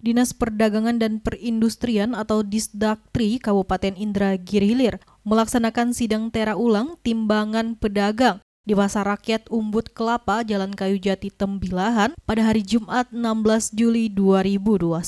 Dinas Perdagangan dan Perindustrian atau Disdaktri Kabupaten Indragiri Hilir melaksanakan sidang tera ulang timbangan pedagang di Pasar Rakyat Umbut Kelapa, Jalan Kayu Jati, Tembilahan pada hari Jumat 16 Juli 2021.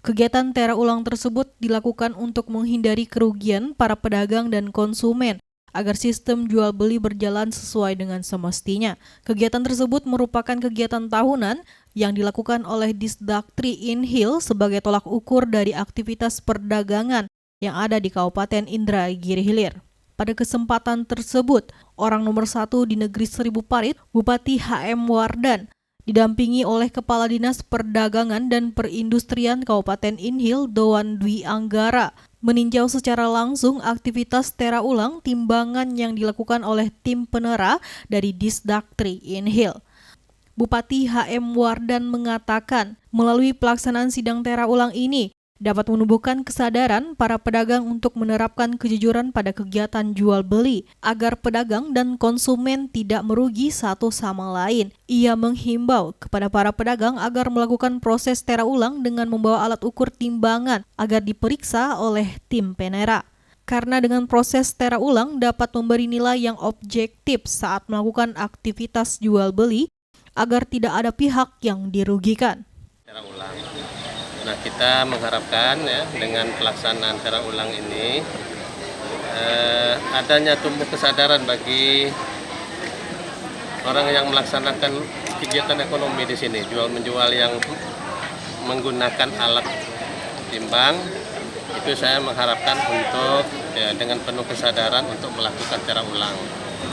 Kegiatan tera ulang tersebut dilakukan untuk menghindari kerugian para pedagang dan konsumen agar sistem jual beli berjalan sesuai dengan semestinya. Kegiatan tersebut merupakan kegiatan tahunan yang dilakukan oleh Disdaktri Inhil sebagai tolak ukur dari aktivitas perdagangan yang ada di Kabupaten Indragiri Hilir. Pada kesempatan tersebut, orang nomor 1 di negeri Seribu Parit, Bupati HM Wardan, didampingi oleh Kepala Dinas Perdagangan dan Perindustrian Kabupaten Inhil, Doan Dwi Anggara, meninjau secara langsung aktivitas tera ulang timbangan yang dilakukan oleh tim penera dari Disdaktri Inhil. Bupati HM Wardan mengatakan, melalui pelaksanaan sidang tera ulang ini, dapat menumbuhkan kesadaran para pedagang untuk menerapkan kejujuran pada kegiatan jual beli agar pedagang dan konsumen tidak merugi satu sama lain. Ia menghimbau kepada para pedagang agar melakukan proses tera ulang dengan membawa alat ukur timbangan agar diperiksa oleh tim penera. Karena dengan proses tera ulang dapat memberi nilai yang objektif saat melakukan aktivitas jual beli agar tidak ada pihak yang dirugikan. Tera ulang. Nah, kita mengharapkan ya dengan pelaksanaan tera ulang ini adanya tumbuh kesadaran bagi orang yang melaksanakan kegiatan ekonomi di sini, jual menjual yang menggunakan alat timbang. Itu saya mengharapkan untuk ya, dengan penuh kesadaran untuk melakukan tera ulang.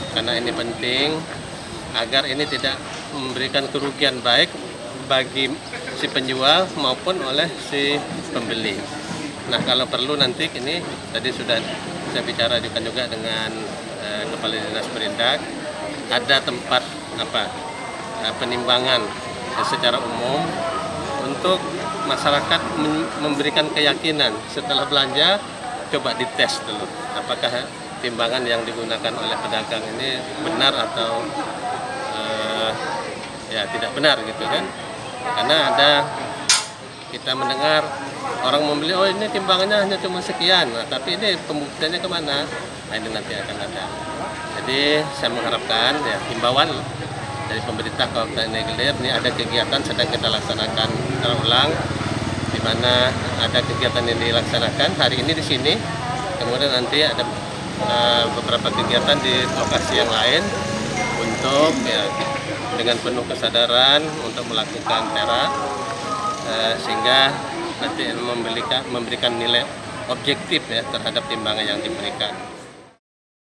Karena ini penting agar ini tidak memberikan kerugian baik bagi si penjual maupun oleh si pembeli. Nah, kalau perlu nanti ini tadi sudah saya bicara juga dengan Kepala Dinas Perindak, ada tempat penimbangan secara umum untuk masyarakat memberikan keyakinan setelah belanja, coba dites dulu apakah timbangan yang digunakan oleh pedagang ini benar atau ya tidak benar gitu kan. Karena ada kita mendengar orang membeli, oh ini timbangannya hanya cuma sekian, nah, tapi ini pembuktiannya kemana? Nah, ini nanti akan ada. Jadi saya mengharapkan ya himbauan dari pemerintah Kabupaten Indragiri Hilir, ini ada kegiatan sedang kita laksanakan tera ulang, di mana ada kegiatan yang dilaksanakan hari ini di sini, kemudian nanti ada beberapa kegiatan di lokasi yang lain untuk ya dengan penuh kesadaran untuk melakukan tera sehingga nanti memberikan nilai objektif ya terhadap timbangan yang diberikan.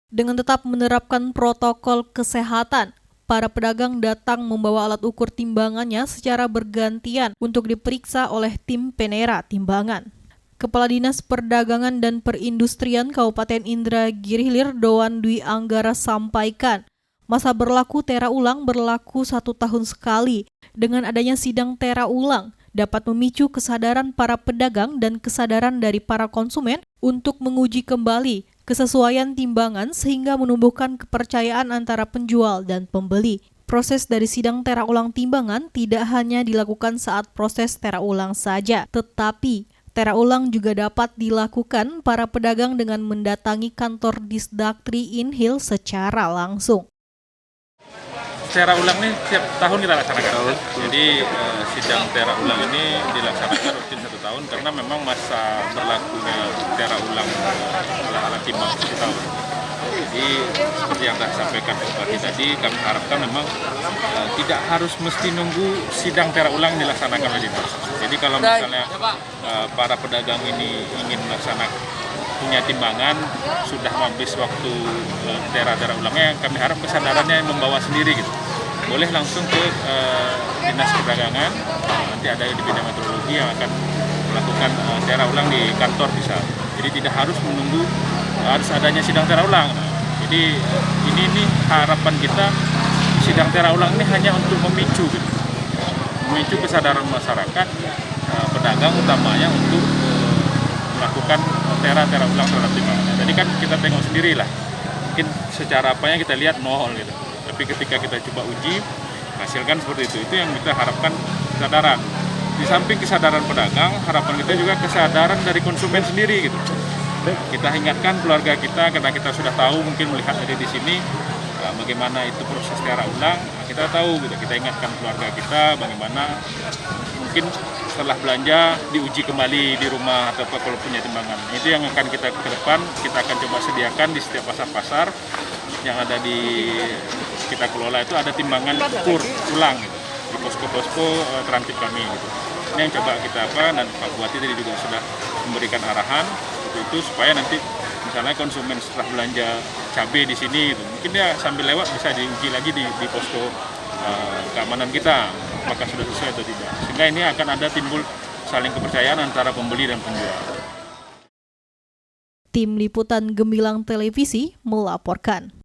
Dengan tetap menerapkan protokol kesehatan, para pedagang datang membawa alat ukur timbangannya secara bergantian untuk diperiksa oleh tim penera timbangan. Kepala Dinas Perdagangan dan Perindustrian Kabupaten Indragiri Hilir, Doan Dwi Anggara sampaikan, masa berlaku tera ulang berlaku 1 tahun sekali. Dengan adanya sidang tera ulang, dapat memicu kesadaran para pedagang dan kesadaran dari para konsumen untuk menguji kembali kesesuaian timbangan sehingga menumbuhkan kepercayaan antara penjual dan pembeli. Proses dari sidang tera ulang timbangan tidak hanya dilakukan saat proses tera ulang saja, tetapi tera ulang juga dapat dilakukan para pedagang dengan mendatangi kantor Disdaktri Inhil secara langsung. Tera ulang ini tiap tahun kita laksanakan. Jadi sidang tera ulang ini dilaksanakan rutin 1 tahun karena memang masa berlakunya tera ulang alat timbang 1 tahun. Jadi seperti yang telah disampaikan Bupati tadi, kami harapkan memang tidak harus mesti nunggu sidang tera ulang dilaksanakan oleh dinas. Jadi kalau misalnya para pedagang ini ingin melaksanakan punya timbangan, sudah habis waktu tera ulangnya, kami harap kesadarannya membawa sendiri gitu. Boleh langsung ke Dinas Perdagangan, nanti ada di bidang meteorologi yang akan melakukan tera ulang di kantor bisa. Jadi tidak harus menunggu harus adanya sidang tera ulang. Nah, jadi ini harapan kita, sidang tera ulang ini hanya untuk memicu gitu. Memicu kesadaran masyarakat, pedagang utamanya untuk melakukan tera ulang terhadap timbangan. Jadi kan kita tengok sendiri lah, mungkin secara apanya kita lihat nol gitu. Tapi ketika kita coba uji, hasilkan seperti itu yang kita harapkan kesadaran. di samping kesadaran pedagang, harapan kita juga kesadaran dari konsumen sendiri gitu. Kita ingatkan keluarga kita karena kita sudah tahu mungkin melihat dari di sini bagaimana itu proses tiara ulang. Kita tahu gitu, kita ingatkan keluarga kita bagaimana mungkin setelah belanja diuji kembali di rumah atau kalau punya timbangan. Itu yang akan kita ke depan kita akan coba sediakan di setiap pasar-pasar yang ada di kita kelola itu ada timbangan ukur ulang gitu, di posko-posko transit kami gitu. Ini yang coba kita dan Pak Bupati tadi juga sudah memberikan arahan itu supaya nanti misalnya konsumen setelah belanja cabai di sini gitu, mungkin dia sambil lewat bisa diuji lagi di posko keamanan kita apakah sudah sesuai atau tidak, sehingga ini akan ada timbul saling kepercayaan antara pembeli dan penjual. Tim Liputan Gemilang Televisi melaporkan.